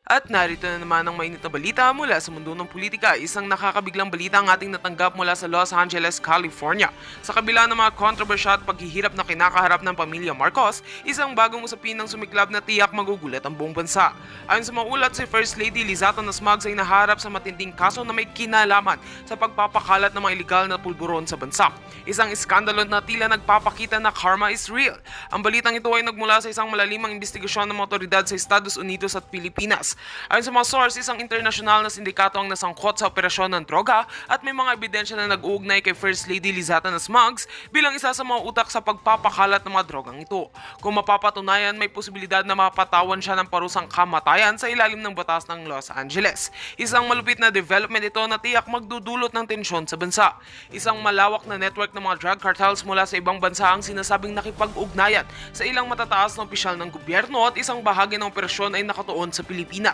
At narito na naman ang mainit na balita mula sa mundo ng politika. Isang nakakabiglang balita ang ating natanggap mula sa Los Angeles, California. Sa kabila ng mga kontrobersya at paghihirap na kinakaharap ng pamilya Marcos, isang bagong usapin ng sumiklab na tiyak magugulat ang buong bansa. Ayon sa mga ulat, si First Lady Lizata Nasmagos ay naharap sa matinding kaso na may kinalaman sa pagpapakalat ng mga iligal na pulburon sa bansa. Isang iskandalo na tila nagpapakita na karma is real. Ang balitang ito ay nagmula sa isang malalimang investigasyon ng mga otoridad sa Estados Unidos at Pilipinas. Ayon sa mga source, isang internasyonal na sindikato ang nasangkot sa operasyon ng droga at may mga ebidensya na nag-uugnay kay First Lady Lizata Nasmagos bilang isa sa mga utak sa pagpapakalat ng mga drogang ito. Kung mapapatunayan, may posibilidad na mapatawan siya ng parusang kamatayan sa ilalim ng batas ng Los Angeles. Isang malupit na development ito na tiyak magdudulot ng tensyon sa bansa. Isang malawak na network ng mga drug cartels mula sa ibang bansa ang sinasabing nakipag-ugnayan sa ilang matataas na opisyal ng gobyerno at isang bahagi ng operasyon ay nakatuon sa Pilipinas.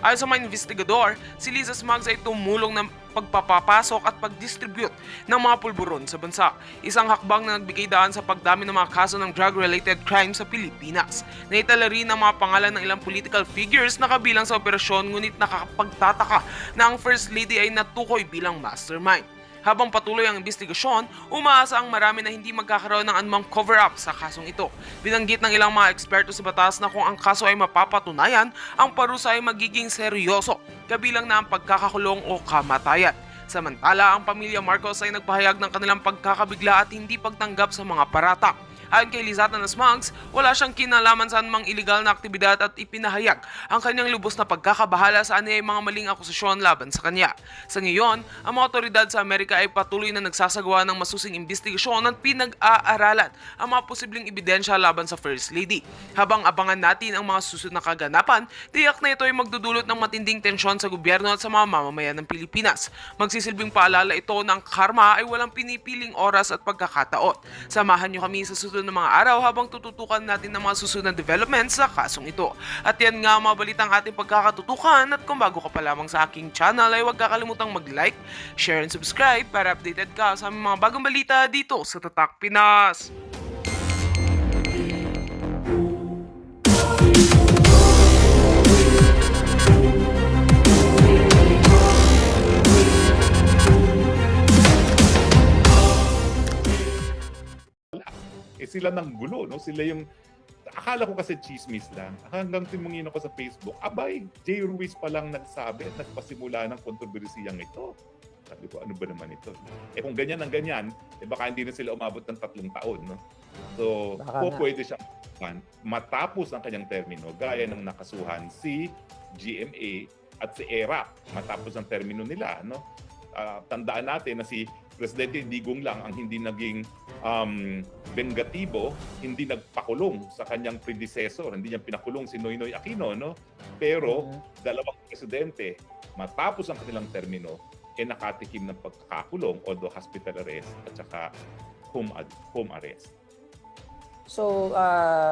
Ayon sa mga investigador, si Liza Smugs ay tumulong ng pagpapapasok at pag-distribute ng mga pulburon sa bansa. Isang hakbang na nagbigay daan sa pagdami ng mga kaso ng drug-related crimes sa Pilipinas. Naitala rin ang mga pangalan ng ilang political figures na kabilang sa operasyon, ngunit nakakapagtataka na ang First Lady ay natukoy bilang mastermind. Habang patuloy ang investigasyon, umaasa ang marami na hindi magkakaroon ng anumang cover-up sa kasong ito. Binanggit ng ilang mga eksperto sa batas na kung ang kaso ay mapapatunayan, ang parusa ay magiging seryoso, kabilang na ang pagkakakulong o kamatayan. Samantala, ang pamilya Marcos ay nagpahayag ng kanilang pagkakabigla at hindi pagtanggap sa mga parata. Ayon kay Lizata Nasmagos, wala siyang kinalaman sa anumang iligal na aktibidad at ipinahayag ang kanyang lubos na pagkakabahala sa aniyay mga maling akusasyon laban sa kanya. Sa ngayon, ang mga otoridad sa Amerika ay patuloy na nagsasagawa ng masusing investigasyon at pinag-aaralan ang mga posibleng ebidensya laban sa First Lady. Habang abangan natin ang mga susunod na kaganapan, tiyak na ito ay magdudulot ng matinding tensyon sa gobyerno at sa mga mamamayan ng Pilipinas. Magsisilbing paalala ito na ang karma ay walang pinipiling oras at pagkakataon. Samahan niyo kami sa susunod ng mga araw habang tututukan natin ng mga susunod na developments sa kasong ito. At yan nga mga balitang ating pagkakatutukan, at kung bago ka pa lamang sa aking channel ay huwag kakalimutang mag-like, share and subscribe para updated ka sa aming mga bagong balita dito sa Tatak Pinas. Sila ng gulo, no? Sila yung, akala ko kasi chismis lang. Hanggang tumingin ako sa Facebook, abay, Jay Ruiz pa lang nagsabi at nagpasimula ng kontrobersiyang ito. Sabi ko, ano ba naman ito? Kung ganyan ang ganyan, baka hindi na sila umabot ng 3 taon, no? So, pwede siya matapos ang kanyang termino, gaya ng nakasuhan si GMA at si ERA, matapos ang termino nila, no? Tandaan natin na si Presidente Digong lang ang hindi naging vengatibo, hindi nagpakulong sa kanyang predecessor, hindi niya pinakulong si Noynoy Aquino, no? Pero dalawang presidente, matapos ang kanilang termino, nakatikim ng pagkakakulong, although hospital arrest at saka home arrest. So,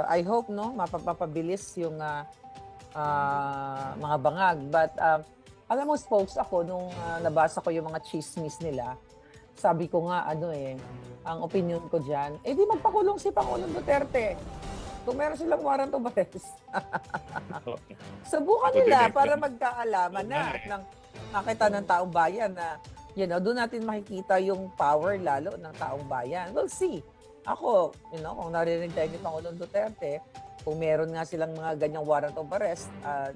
I hope no mapapabilis yung mga bangag. But alam mo, folks, ako nung nabasa ko yung mga chismis nila, sabi ko nga ang opinion ko diyan, di magpakulong si Pangulong Duterte. Kung meron silang warrant of arrest. Subukan nila para magkaalaman na ng nakita ng taong bayan na doon natin makikita yung power lalo ng taong bayan. We'll see. Ako, kung narinig tayo ni Pangulong Duterte, kung meron nga silang mga ganyang warrant of arrest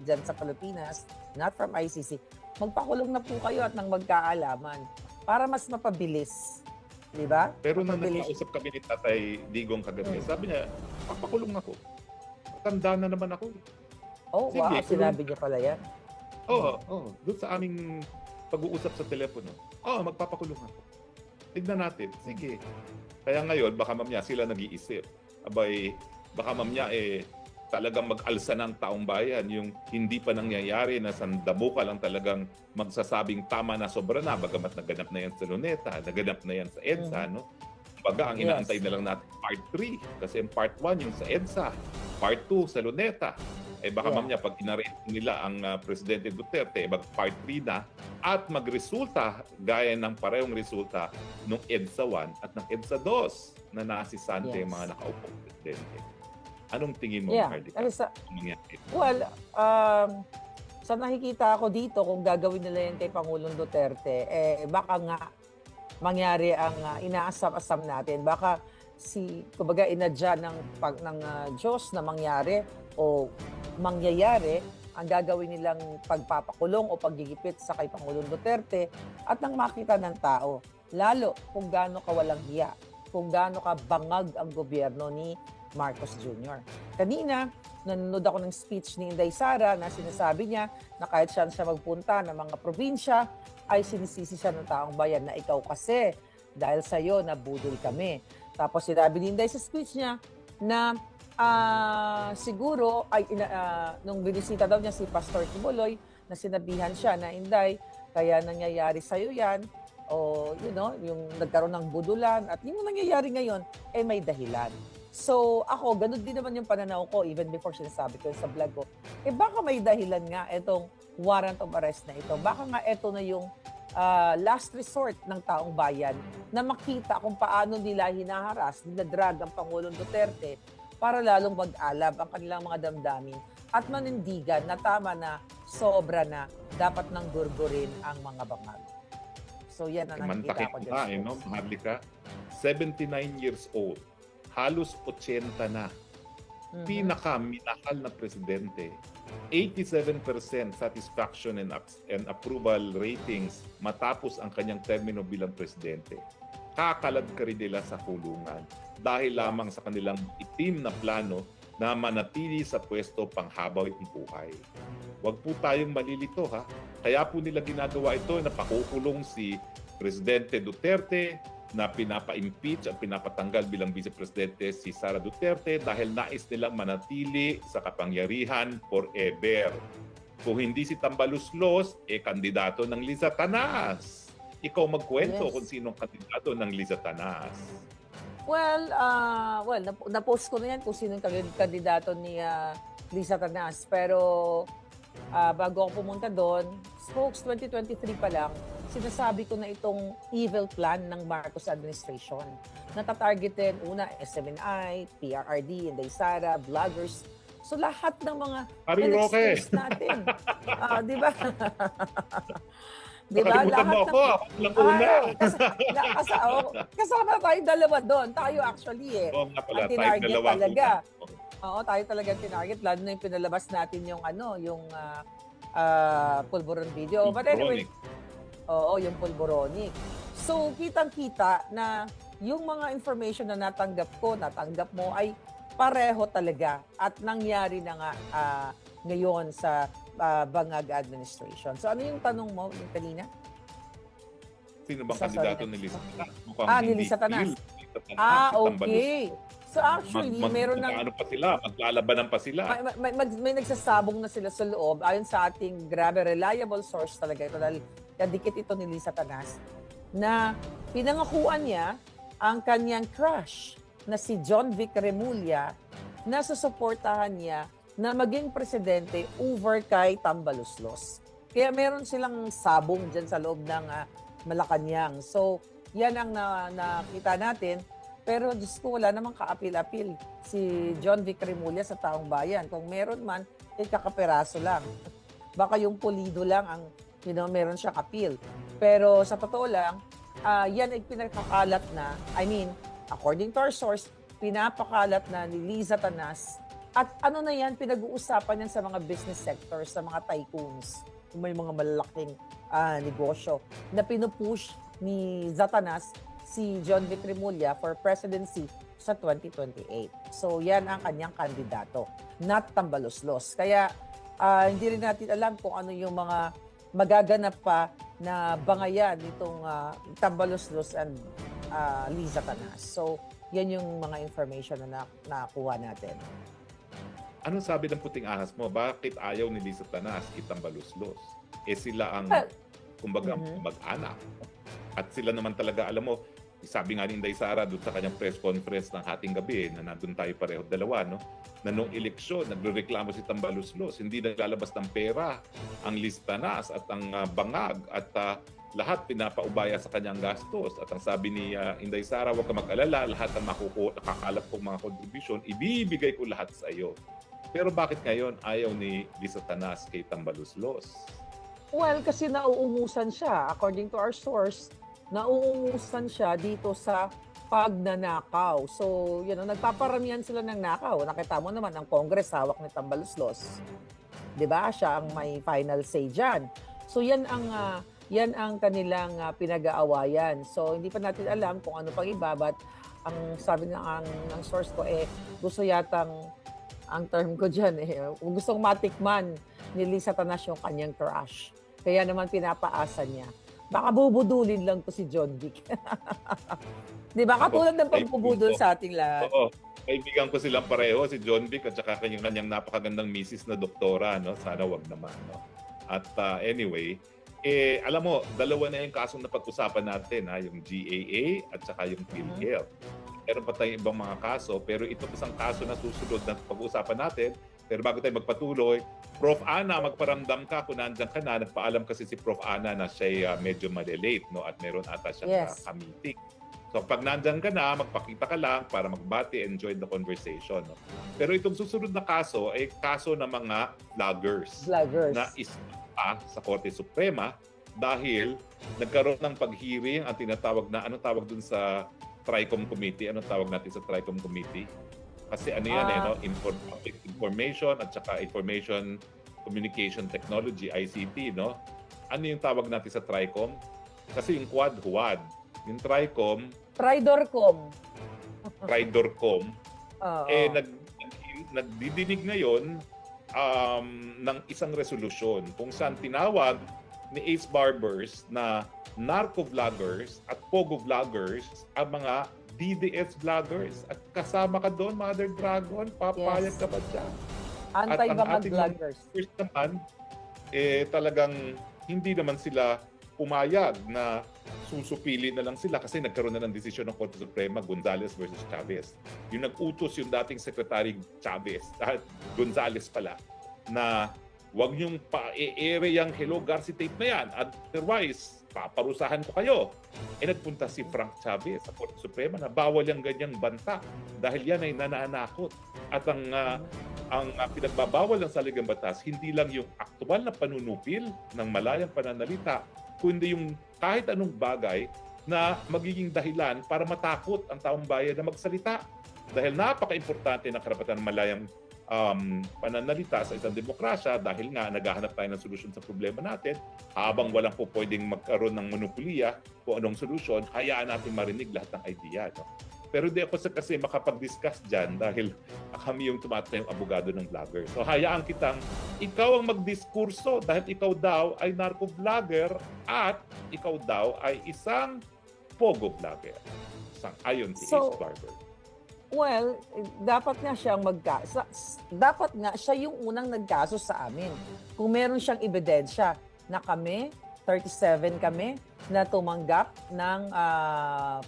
dyan sa Pilipinas, not from ICC, magpakulong na po kayo at nang magkaalaman para mas mapabilis. Di ba? Pero nung nagkausap kami ni Tatay Digong kagabi, sabi niya, papakulong ako. Tanda na naman ako. Oh, sige, wow, sinabi niya pala yan. Oo. Doon sa aming pag-uusap sa telepono, magpapakulong ako. Tignan natin. Sige. Kaya ngayon, baka mamaya sila nag-iisip. Abay, baka mamaya talagang mag-alsa ng taong bayan, yung hindi pa nangyayari na sandabuka lang talagang magsasabing tama na, sobra na, bagamat naganap na yan sa Luneta, naganap na yan sa EDSA, no? Baga, ang inaantay na lang natin part 3, kasi yung part 1 yung sa EDSA, part 2 sa Luneta. Baka mamaya pag inarest nila ang Presidente Duterte, mag-part 3 na, at magresulta, gaya ng parehong resulta ng EDSA 1 at ng EDSA 2 na naasisante yung mga nakaupong Presidente. Anong tingin mo, Harlika? Well, sa nakikita ko dito, kung gagawin nila yan kay Pangulong Duterte, baka nga mangyari ang inaasam-asam natin. Baka kumbaga inadya ng Diyos na mangyari o mangyayari ang gagawin nilang pagpapakulong o paggigipit sa kay Pangulong Duterte at nang makita ng tao, lalo kung gaano kawalang hiya, kung gaano ka bangag ang gobyerno ni Marcos Jr. Kanina, nanonood ako ng speech ni Inday Sara na sinasabi niya na kahit siya magpunta ng mga probinsya, ay sinisisi siya ng taong bayan na ikaw kasi dahil sa'yo nabudol kami. Tapos sinabi ni Inday sa speech niya na siguro ay nung binisita daw niya si Pastor Kibuloy na sinabihan siya na Inday, kaya nangyayari sa'yo yan o yung nagkaroon ng budulan at yung nangyayari ngayon may dahilan. So ako, ganun din naman yung pananaw ko even before sinasabi ko sa vlog ko. Baka may dahilan nga itong warrant of arrest na ito. Baka nga ito na yung last resort ng taong bayan na makita kung paano nila hinaharas, niladrag ang Pangulong Duterte para lalong mag-alab ang kanilang mga damdamin at manindigan na tama na, sobra na, dapat nang gurgurin ang mga bangag. So yan ang nakikita ko dyan. No, Maharlika, 79 years old, halos 80 na. Pinaka-minahal na presidente, 87% satisfaction and approval ratings matapos ang kanyang termino bilang presidente. Kakalad ka rin nila sa kulungan dahil lamang sa kanilang itim na plano na manatili sa pwesto panghabaw ng buhay. Huwag po tayong malilito ha. Kaya po nila ginagawa ito na pakukulong si Presidente Duterte, na pinapa-impeach at pinapatanggal bilang vice-presidente si Sara Duterte dahil nais nilang manatili sa kapangyarihan forever. Kung hindi si Tambaluslos, kandidato ng Liza Tanas. Ikaw magkwento kung sinong kandidato ng Liza Tanas. Well, na-post ko na yan kung sinong kandidato ni Liza Tanas. Pero bago ako pumunta doon, Spokes 2023 pa lang, sinasabi ko na itong evil plan ng Marcos administration. Natatargetin una SMNI, PRRD, Inday Sara, vloggers. So lahat ng mga expose natin. Di ba? Di ba? Lahat mo ako. Kasama tayong dalawa doon. Tayo actually Oo nga pala, ang tinarget talaga. Oo, tayo talaga tinarget. Lalo na yung pinalabas natin yung pulburon video. But anyway, yung pulboronic. So, kitang-kita na yung mga information na natanggap mo ay pareho talaga at nangyari na nga ngayon sa Bangag administration. So, ano yung tanong mo yung kanina? Sino bang kandidato ni Liza Tanas? Ni Liza Tanas. Okay. So actually, meron ng... Maglalabanan pa sila. May nagsasabong na sila sa loob. Ayon sa ating grabe reliable source talaga ito dahil kadikit ito ni Liza Tanas na pinangakuan niya ang kanyang crush na si John Vic Remulla na susuportahan niya na maging presidente over kay Tambaluslos. Kaya meron silang sabong dyan sa loob ng Malacanang. So, yan ang nakita natin. Pero Diyos ko, wala namang kaapil-apil si John Vic Remulla sa taong bayan. Kung meron man, kakaperaso lang. Baka yung pulido lang ang meron siyang appeal. Pero sa totoo lang, yan ay pinakakalat na, according to our source, pinapakalat na ni Liza Tanas. At ano na yan, pinag-uusapan yan sa mga business sectors, sa mga tycoons, may mga malalaking negosyo, na pinupush ni Zatanas si John Vic Remulla for presidency sa 2028. So yan ang kanyang kandidato, not Tambaluslos. Kaya hindi rin natin alam kung ano yung mga magaganap pa na bangayan nitong Tambaluslos and Liza Tanas. So yan yung mga information na nakuha natin. Anong sabi ng puting ahas mo? Bakit ayaw ni Liza Tanas kay Tambaluslos? Sila ang kumbaga mag-anak. At sila naman talaga, alam mo, sabi nga ni Inday Sara doon sa kanyang press conference ng hating gabi na nandun tayo pareho dalawa, no? Na nung eleksyon, nagrereklamo si Tambaluslos, hindi naglalabas ng pera ang Liza Tanas at ang bangag at lahat pinapaubaya sa kanyang gastos. At ang sabi ni Inday Sara, huwag ka mag-alala, lahat ng nakakalap kong mga contribution, ibibigay ko lahat sa iyo. Pero bakit ngayon ayaw ni Satanas kay Tambaluslos? Well, kasi nauungusan siya. According to our source, nauungusan siya dito sa pagnanakaw. So, nagpaparamihan sila ng nakaw. Nakita mo naman, ang Congress hawak ni Tambaluslos. 'Di ba? Siya ang may final say diyan. So, yan ang kanilang pinag-aawayan. So, hindi pa natin alam kung ano pang iba, but ang sabi ng source ko, gusto yatang, ang term ko dyan, gustong matikman ni Satanas yung kanyang crush. Kaya naman pinapaasa niya. Baka bubudulin lang to si John Vic. Di ba? Katulad ng pagbubudol sa ating lahat. Oo. Kaibigan ko silang pareho, si John Vic at saka kanyang napakagandang misis na doktora. No? Sana wag naman. No? At anyway, alam mo, dalawa na yung kasong napag-usapan natin, yung GAA at saka yung PhilHealth. Meron pa tayong ibang mga kaso, pero ito isang kaso na susunod na pag-uusapan natin. Pero bago tayo magpatuloy, Prof. Ana, magparamdam ka kung nandiyan ka na. Nagpaalam kasi si Prof. Ana na siya medyo malilate, no? At meron ata siyang ka-meeting. So pag nandiyan ka na, magpakita ka lang para magbati, enjoy the conversation. No? Pero itong susunod na kaso ay kaso ng mga vloggers. Na isa pa sa Korte Suprema dahil nagkaroon ng pag-hearing ang tinatawag na, anong tawag dun sa TRICOM Committee? Anong tawag natin sa TRICOM Committee? Kasi ano yan no? Public Information at saka Information Communication Technology, ICT, no? Ano yung tawag natin sa TRICOM? Kasi yung Quad Huad, yung TRICOM, Tridorcom. Nagdidinig ngayon ng isang resolusyon kung saan tinawag ni Ace Barbers na narco-vloggers at pogo-vloggers ang mga DDS vloggers. At kasama ka doon, Mother Dragon, papayag ka ba dyan? Anti-bangag vloggers. First naman, talagang hindi naman sila pumayag na susupili na lang sila kasi nagkaroon na ng desisyon ng Korte Suprema, Gonzales versus Chavez. Yung nag-utos yung dating Secretary Chavez, Gonzales pala, na huwag niyong pa-e-ere yung Hello Garci tape na yan. Otherwise, paparusahan ko kayo. Nagpunta si Frank Chavez sa Korte Suprema na bawal yung ganyang banta dahil yan ay nananakot. At ang pinagbabawal ng saligang batas, hindi lang yung aktual na panunupil ng malayang pananalita, kundi yung kahit anong bagay na magiging dahilan para matakot ang taong bayan na magsalita. Dahil napaka-importante ng karapatan ng malayang pananalita sa isang demokrasya dahil nga naghahanap tayo ng solusyon sa problema natin, habang walang po pwedeng magkaroon ng monopoliya kung anong solusyon, hayaan natin marinig lahat ng idea. No? Pero di ako kasi makapag-discuss dyan dahil kami yung tumatayong abogado ng vlogger. So hayaan kitang ikaw ang magdiskurso dahil ikaw daw ay narco-vlogger at ikaw daw ay isang pogo-vlogger. Ayon si Ace Barber. Well, dapat nga dapat nga siya yung unang nagkaso sa amin. Kung meron siyang ebidensya na kami, 37 kami, na tumanggap ng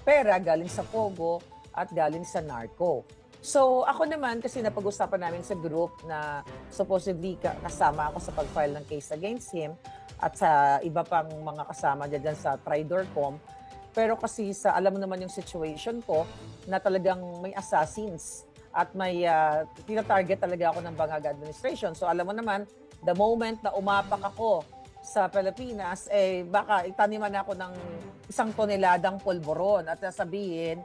pera galing sa Pogo at galing sa narco. So ako naman, kasi napag-usapan namin sa group na supposedly kasama ako sa pag-file ng case against him at sa iba pang mga kasama dyan sa Tridorcom. Pero kasi alam mo naman yung situation ko na talagang may assassins at may tinatarget talaga ako ng Bangag administration. So alam mo naman, the moment na umapak ako sa Pilipinas, baka itaniman ako ng 1 toneladang pulburon at sasabihin,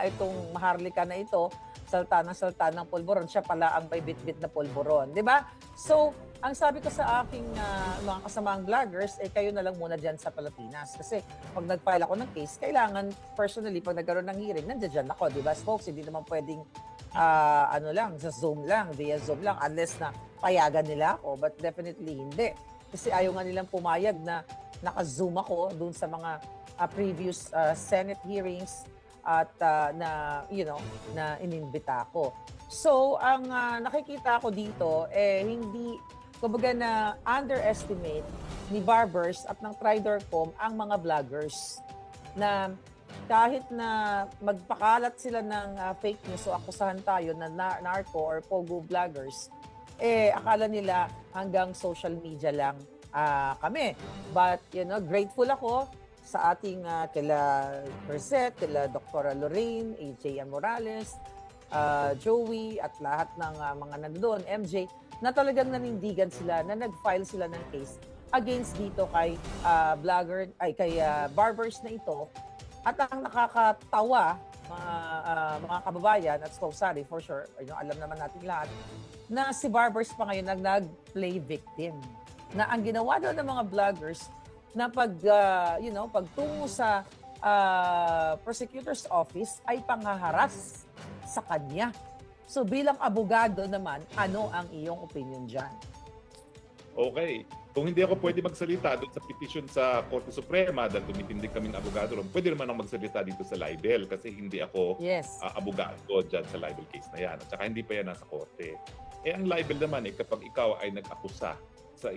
itong Maharlika na ito, salta ng pulburon, siya pala ang may bit-bit na pulburon. Di ba? So, ang sabi ko sa aking mga kasamang vloggers, kayo na lang muna dyan sa Pilipinas. Kasi pag nag-file ako ng case, kailangan personally, pag nagkaroon ng hearing, nandiyan ako. Di ba, folks? Hindi naman pwedeng sa Zoom lang, via Zoom lang, unless na payagan nila ako. But definitely hindi. Kasi ayaw nga nilang pumayag na naka-Zoom ako dun sa mga previous Senate hearings at na inimbita ko. So, ang nakikita ko dito, hindi, kumbaga na underestimate ni Barbers at ng Tridorcom ang mga vloggers na kahit na magpakalat sila ng fake news o akusahan tayo na narco or pogo vloggers, akala nila hanggang social media lang kami. But, grateful ako sa ating kila Rosette, kila Dr. Lorraine, AJ Morales, Joey at lahat ng mga nandoon, MJ, na talagang nanindigan sila, na nag-file sila ng case against dito kay barbers na ito. At ang nakakatawa, mga kababayan, at so sorry for sure, alam naman natin lahat, na si barbers pa ngayon nag-play victim. Na ang ginawa daw ng mga vloggers na pagtungo sa prosecutor's office ay panghaharas sa kanya. So bilang abogado naman, ano ang iyong opinion dyan? Okay. Kung hindi ako pwede magsalita doon sa petition sa Korte Suprema dahil tumitindig kaming abogado ron, pwede naman ako magsalita dito sa libel kasi hindi ako Yes. abogado dyan sa libel case na yan. At saka hindi pa yan nasa korte. Ang libel naman kapag ikaw ay nag-akusa sa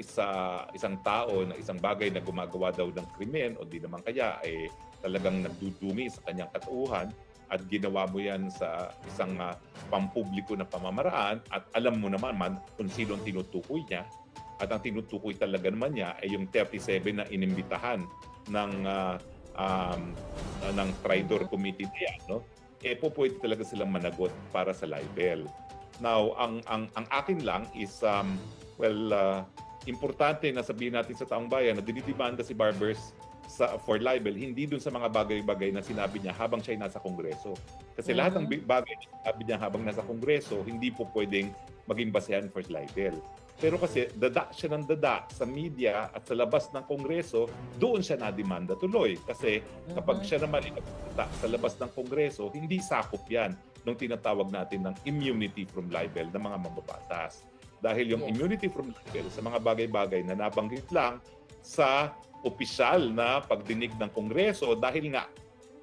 isang tao na isang bagay na gumagawa daw ng krimen o di naman kaya ay talagang nagdudumi sa kanyang katauhan at ginawa mo yan sa isang pampubliko na pamamaraan at alam mo naman kung sino ang tinutukoy niya. At ang tinutukoy talaga naman niya ay yung 37 na inimbitahan ng Tridor Committee niya, no? Pwede talaga silang managot para sa libel. Now, ang akin lang is importante na sabihin natin sa taong bayan na dinidemanda si Barbers for libel, hindi dun sa mga bagay-bagay na sinabi niya habang siya ay nasa Kongreso. Kasi lahat ng bagay na sinabi niya habang nasa Kongreso, hindi po pwedeng maging basehan for libel. Pero kasi dada siya ng dada sa media at sa labas ng Kongreso, doon siya na-demanda tuloy. Kasi kapag siya naman inagsalita sa labas ng Kongreso, hindi sakop yan nung tinatawag natin ng immunity from libel ng mga mambabatas. Dahil yung immunity from libel sa mga bagay-bagay na nabanggit lang sa opisyal na pagdinig ng Kongreso dahil nga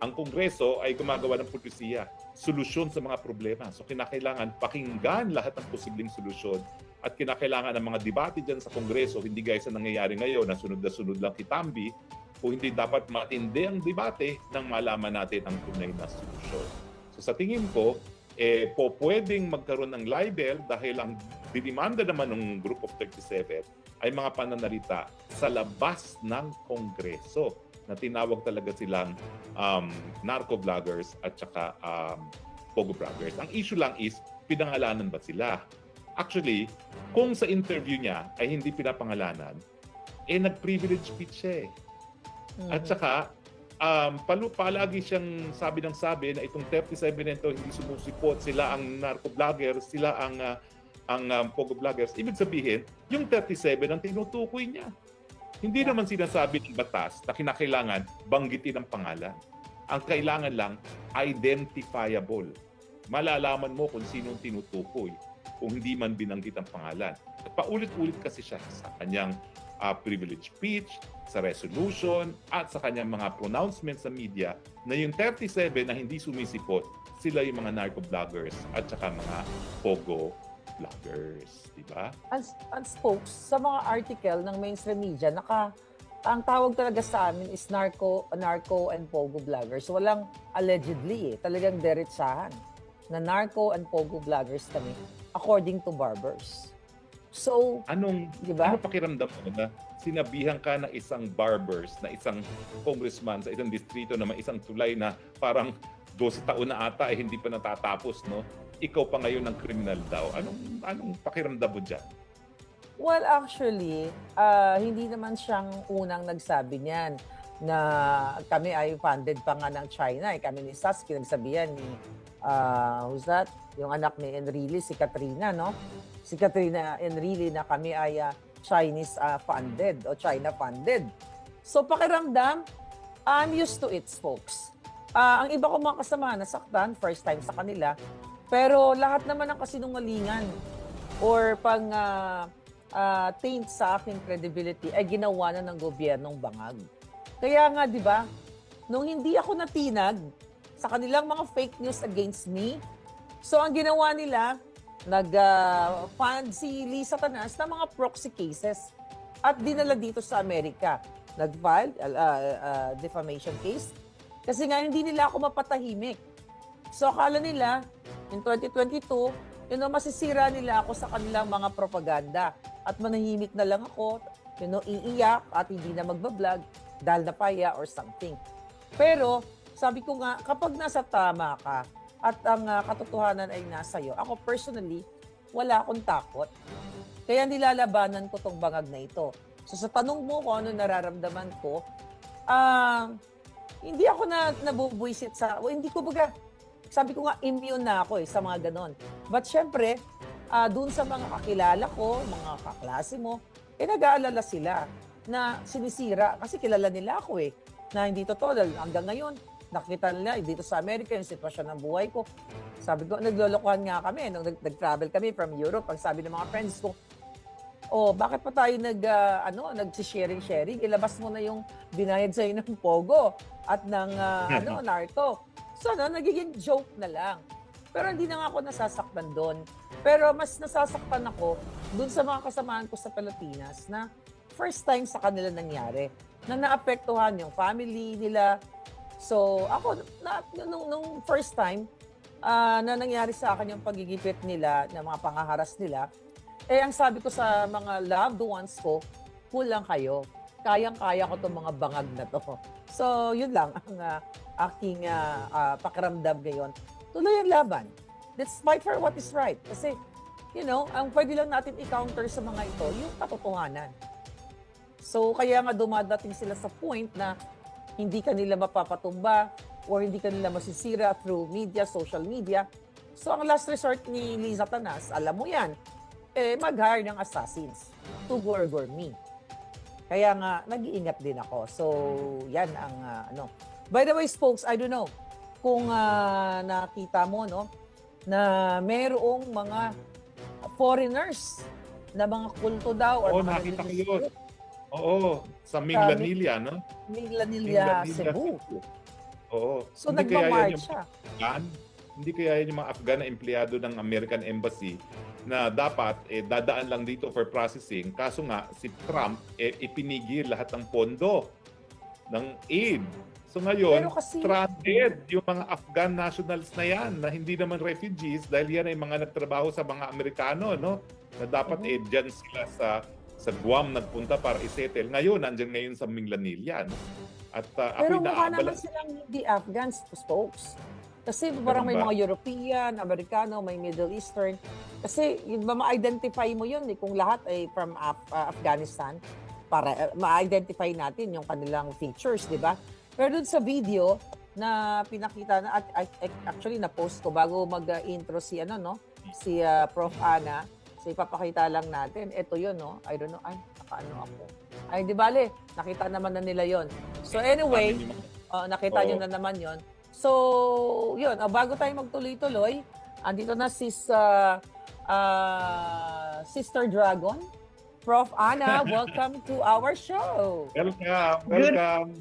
ang Kongreso ay gumagawa ng polisiya, solusyon sa mga problema. So kinakailangan pakinggan lahat ng posibleng solusyon at kinakailangan ng mga debate dyan sa Kongreso, hindi gaya sa nangyayari ngayon na sunod lang kitambi, kung hindi dapat matindi ang debate nang malaman natin ang tunay na solusyon. So sa tingin ko, pwedeng magkaroon ng libel dahil ang dinimanda naman ng Group of 37 ay mga pananalita sa labas ng Kongreso na tinawag talaga silang narco-vloggers at saka pogo vloggers. Ang issue lang is, pinangalanan ba sila? Actually, kung sa interview niya ay hindi pinapangalanan, nag-privilege speech siya eh. At saka, palagi siyang sabi na itong 37 nito hindi sumusipot, sila ang narco-vloggers, sila ang pogo vloggers. Ibig sabihin, yung 37 ang tinutukoy niya. Hindi naman sinasabi ng batas na kinakailangan banggitin ang pangalan. Ang kailangan lang, identifiable. Malalaman mo kung sino ang tinutukoy kung hindi man binanggit ang pangalan. At paulit-ulit kasi siya sa kanyang privilege speech, sa resolution, at sa kanyang mga pronouncements sa media na yung 37 na hindi sumisipot, sila yung mga narco-vloggers at saka mga pogo vloggers. Diba? Ang spokes, sa mga article ng mainstream media, ang tawag talaga sa amin is narco and pogo vloggers. Walang allegedly talagang derechahan na narco and pogo vloggers kami according to barbers. So, diba? Ano pakiramdam mo na sinabihan ka na isang barbers, na isang congressman sa isang distrito na may isang tulay na parang 12 taon na ata hindi pa natatapos, no? Ikaw pa ngayon ng criminal daw. Anong pakiramdam mo dyan? Well, actually, hindi naman siyang unang nagsabi niyan na kami ay funded pa nga ng China. Kami ni Sas, pinagsabihan ni, who's that? Yung anak ni Enrile, si Katrina, no? Si Katrina Enrile na kami ay Chinese funded o China funded. So, pakiramdam, I'm used to it, folks. Ang iba ko mga kasama, nasaktan, first time sa kanila. Pero lahat naman ng kasinungalingan or taint sa aking credibility ay ginawa na ng gobyernong bangag. Kaya nga, di ba, nung hindi ako natinag sa kanilang mga fake news against me, so ang ginawa nila, nag-fund si Lisa Tanas ng mga proxy cases at dinala dito sa Amerika. Nag-file defamation case kasi nga hindi nila ako mapatahimik. So akala nila, in 2022, masisira nila ako sa kanilang mga propaganda at manahimik na lang ako, iiyak at hindi na magbablog dahil napaya or something. Pero, sabi ko nga, kapag nasa tama ka, at ang katotohanan ay nasa iyo. Ako personally, wala akong takot. Kaya nilalabanan ko tong bangag na ito. So sa tanong mo kung ano nararamdaman ko, hindi ako nabubuisit hindi ko baga, sabi ko nga immune na ako sa mga ganon. But syempre, dun sa mga kakilala ko, mga kaklase mo, nag-aalala sila na sinisira kasi kilala nila ako na hindi totoo. Hanggang ngayon, nakita nila dito sa Amerika yung sitwasyon ng buhay ko. Sabi ko, naglolokohan nga kami nung nag-travel kami from Europe. Ang sabi ng mga friends ko, bakit pa tayo nag-sharing? Ilabas mo na yung binayad sa'yo ng Pogo at ng narco. So, nagiging joke na lang. Pero hindi na nga ako nasasaktan doon. Pero mas nasasaktan ako doon sa mga kasamahan ko sa Pilipinas na first time sa kanila nangyari. Na naapektuhan yung family nila. So, ako, nung first time na nangyari sa akin yung pagigipit nila, ng mga pangaharas nila, ang sabi ko sa mga loved ones ko, kulang kayo. Kayang-kaya ko itong mga bangag na to. So, yun lang ang aking pakiramdam ngayon. Tuloy ang laban. Let's fight for what is right. Kasi, ang pwede lang natin i-counter sa mga ito, yung katotohanan. So, kaya nga dumadating sila sa point na hindi kanila mapapatumba or hindi kanila masisira through media, social media. So, ang last resort ni Liza Tanas, alam mo yan, mag-hire ng assassins to gorgor me. Kaya nga, nag-iingat din ako. So, yan ang By the way, folks, I don't know kung nakita mo, na mayroong mga foreigners na mga kulto daw or mga nakita ko religious yun. group. Oo, sa Minglanilla, no? Minglanilla, Cebu. Oo. So, Hindi kaya yan nagmamarch siya. Hindi kaya yan yung mga Afghan na empleyado ng American Embassy na dapat dadaan lang dito for processing. Kaso nga, si Trump ipinigil lahat ng pondo ng aid. So ngayon, stranded yung mga Afghan nationals na yan na hindi naman refugees dahil yan ay mga nagtrabaho sa mga Amerikano, no? Na dapat dyan sila sa Guam nagpunta para isettle. Ngayon, nandyan ngayon sa Minglanilla, no? At pero mukha naman silang hindi Afghans, folks. Kasi parang may mga European, Amerikano, may Middle Eastern. Kasi ma-identify mo yun kung lahat ay from Afghanistan para ma-identify natin yung kanilang features, di ba? Pero dun sa video na pinakita na, actually na-post ko bago mag-intro si Prof. Ana. So ipapakita lang natin. Ito yun, no? I don't know. Ay, nakaano ako. Ay, di bale, nakita naman na nila yon. So anyway, nakita nyo na naman yon. So, yun. Bago tayo magtuloy-tuloy, andito na Sister Dragon. Prof. Ana, welcome to our show. Welcome.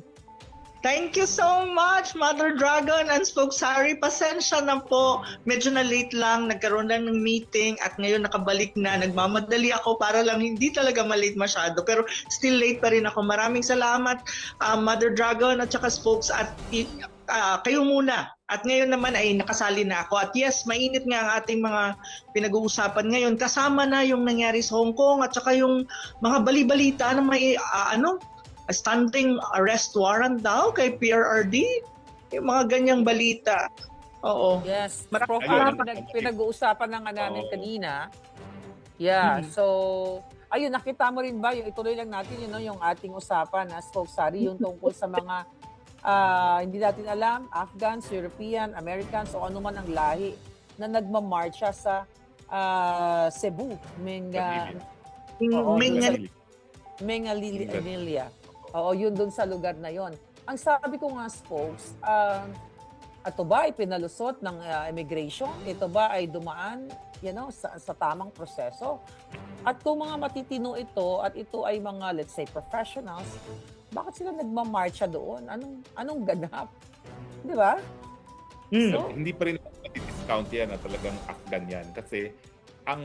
Thank you so much, Mother Dragon and Spokes Harry. Pasensya na po. Medyo na late lang. Nagkaroon lang ng meeting at ngayon nakabalik na. Nagmamadali ako para lang hindi talaga malate masyado. Pero still late pa rin ako. Maraming salamat, Mother Dragon at saka Spokes at kayo muna. At ngayon naman ay nakasali na ako. At yes, mainit nga ang ating mga pinag-uusapan ngayon. Kasama na yung nangyari sa Hong Kong at saka yung mga bali-balita na may standing arrest warrant daw kay PRRD. Yung mga ganyang balita. Oo. Yes. Prof. Pinag-uusapan na nga namin kanina. Yeah. So, ayun, nakita mo rin ba? Yung ituloy lang natin yung ating usapan na Spokes Harry, yung tungkol sa mga hindi natin alam, Afghans, European, Americans, o ano man ang lahi na nagmamarcha sa Cebu. Minglanilla. Oo, yun dun sa lugar na yon. Ang sabi ko nga, Spokes, ito ba ay pinalusot ng immigration? Ito ba ay dumaan sa tamang proseso? At kung mga matitino ito at ito ay mga, let's say, professionals, bakit sila nagmamarcha doon? Anong ganap? Di ba? So, hindi pa rin discount yan na talagang Afghan yan. Kasi ang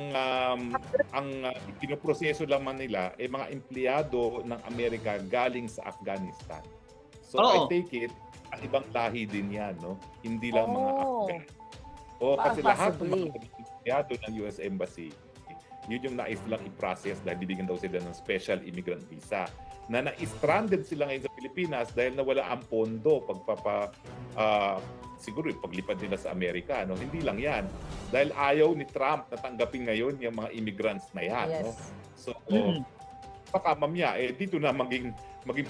pinoproseso lamang nila ay mga empleyado ng Amerika galing sa Afghanistan. So I take it, ang ibang lahi din yan, no? Hindi lang mga Afghan. Kasi lahat ng mga empleyado ng US Embassy, yun yung nais lang i-process dahil bibigyan daw sila ng special immigrant visa. na na-stranded sila ngayon sa Pilipinas dahil nawala ang pondo siguro yung paglipad nila sa Amerika, no? Hindi lang yan. Dahil ayaw ni Trump na tanggapin ngayon yung mga immigrants na yan. Yes. No? So, baka mamaya, dito na maging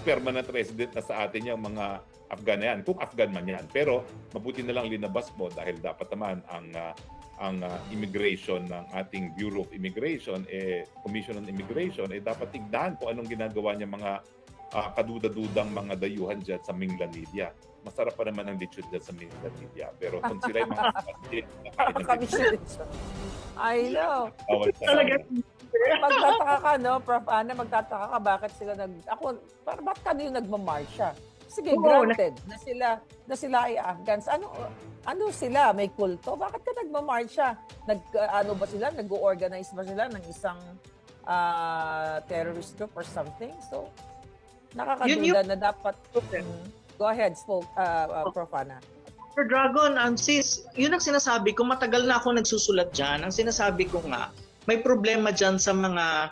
permanent resident na sa atin yung mga Afghan na yan. Kung Afghan man yan. Pero mabuti na lang linabas mo dahil dapat naman ang immigration ng ating Bureau of Immigration, Commission on Immigration, dapat tignan kung anong ginagawa niya mga kaduda-dudang mga dayuhan dyan sa Minglanilla. Masarap pa naman ang lechon dyan sa Minglanilla. Pero kung sila yung mga Kami siya. I know. Talaga. Magtataka ka, no, Prof. Ana, magtataka ka bakit sila bakit kanino nagmamarsya? Sige, granted na sila ay Afghans. Ano sila? May kulto? Bakit ka nagmamarsya? Ano ba sila? Nag-organize ba sila ng isang terrorist group or something? So, nakakaduda na dapat. Go ahead, Prof. Ana. Sir Dragon, sis, yun ang sinasabi ko, matagal na ako nagsusulat dyan. Ang sinasabi ko nga, may problema dyan sa mga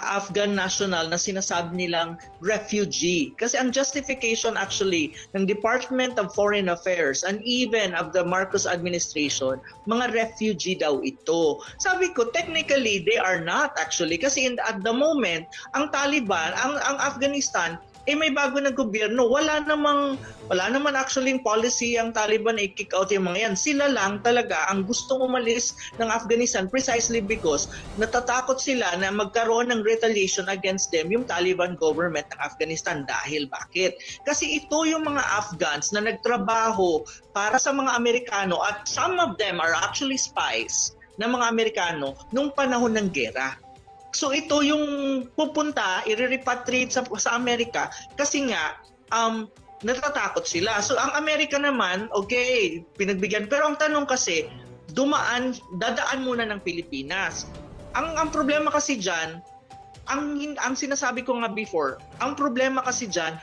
Afghan national na sinasabi nilang refugee. Kasi ang justification actually ng Department of Foreign Affairs and even of the Marcos administration, mga refugee daw ito. Sabi ko, technically, they are not actually. Kasi at the moment, ang Taliban, ang Afghanistan, may bago na gobyerno. Wala naman actually policy ang Taliban i-kick out yung mga yan. Sila lang talaga ang gustong umalis ng Afghanistan precisely because natatakot sila na magkaroon ng retaliation against them yung Taliban government ng Afghanistan. Dahil bakit? Kasi ito yung mga Afghans na nagtrabaho para sa mga Amerikano at some of them are actually spies ng mga Amerikano nung panahon ng gera. So ito yung pupunta, i-repatriate sa Amerika kasi nga natatakot sila. So ang Amerika naman, okay, pinagbigyan. Pero ang tanong kasi, dadaan muna ng Pilipinas. Ang problema kasi diyan, ang sinasabi ko nga before, ang problema kasi diyan,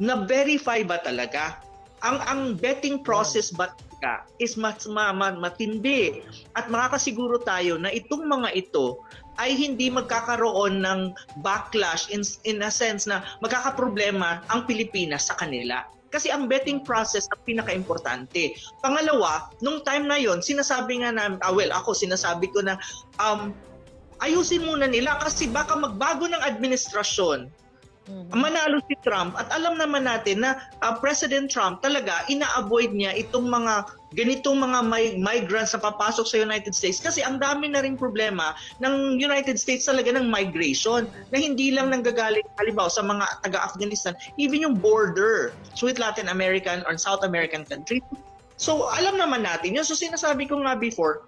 na-verify ba talaga? Ang vetting process ba talaga is matindi. At makakasiguro tayo na itong mga ito ay hindi magkakaroon ng backlash in a sense na magkakaproblema ang Pilipinas sa kanila. Kasi ang vetting process ang pinaka-importante. Pangalawa, nung time na yon, sinasabi nga na, sinasabi ko na ayusin muna nila kasi baka magbago ng administrasyon. Manalo si Trump at alam naman natin na President Trump talaga ina-avoid niya itong mga ganitong mga migrants na papasok sa United States kasi ang dami na ring problema ng United States talaga ng migration na hindi lang nanggagaling halimbawa sa mga taga-Afghanistan, even yung border with Latin American or South American countries. So alam naman natin yun. So sinasabi ko nga before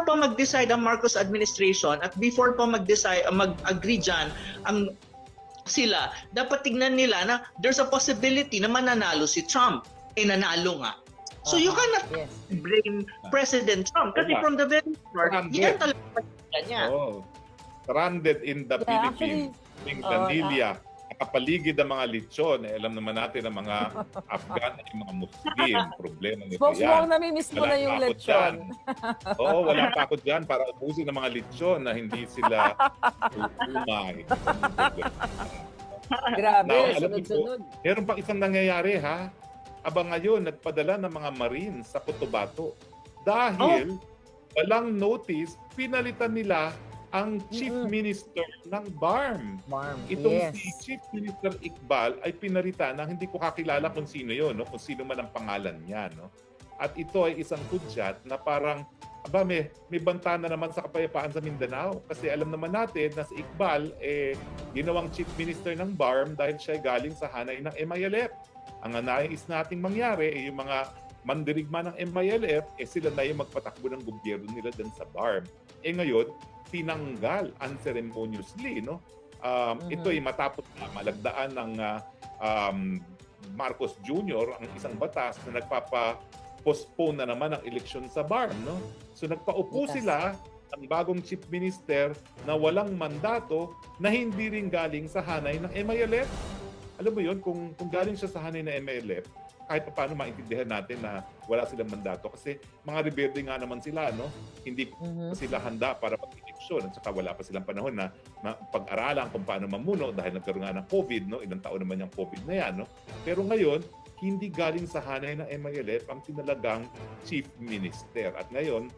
pa mag-decide ang Marcos administration at before pa mag-agree dyan sila, dapat tignan nila na there's a possibility na mananalo si Trump. Nanalo nga. So you cannot blame President Trump kasi from the very start, yan talaga niya. Stranded in the Philippines, Minglanilla, nakapaligid ang mga lechon. Alam naman natin ang mga Afghan at mga Muslim, problema nito yan. Spokesman, namimiss mo na yung lechon. Wala pa ako dyan para ubusin ng mga lechon na hindi sila umay. Grabe, Now, sunod-sunod. Meron pang isang nangyayari ha. Ngayon, nagpadala ng mga Marines sa Cotabato. Dahil walang notice, pinalitan nila ang Chief Minister ng BARM. Itong si Chief Minister Iqbal ay pinalitan na hindi ko kakilala kung sino yun, no? Kung sino man ang pangalan niya. No? At ito ay isang kudyat na parang may banta na naman sa kapayapaan sa Mindanao. Kasi alam naman natin na si Iqbal ginawang Chief Minister ng BARM dahil siya galing sa hanay ng MILF. Ang nais nating mangyari yung mga mandirigma ng MILF, sila na yung magpatakbo ng gobyerno nila dyan sa BARM. Ngayon, tinanggal unceremoniously. No? Ito ay matapos na malagdaan ng Marcos Jr. ang isang batas na nagpapa-postpone na naman ang eleksyon sa BARM. No? So nagpaupo sila ang bagong Chief Minister na walang mandato na hindi rin galing sa hanay ng MILF. Alam mo yun, kung galing siya sa hanay ng MILF, kahit pa paano maintindihan natin na wala silang mandato kasi mga rebelde nga naman sila, no? Hindi sila handa para mag-eleksyon instruksyon at saka wala pa silang panahon na pag-aralan kung paano mamuno dahil nagkaroon nga ng COVID, no? Ilang taon naman yung COVID na yan, no? Pero ngayon, hindi galing sa hanay ng MILF ang tinalagang chief minister. At ngayon,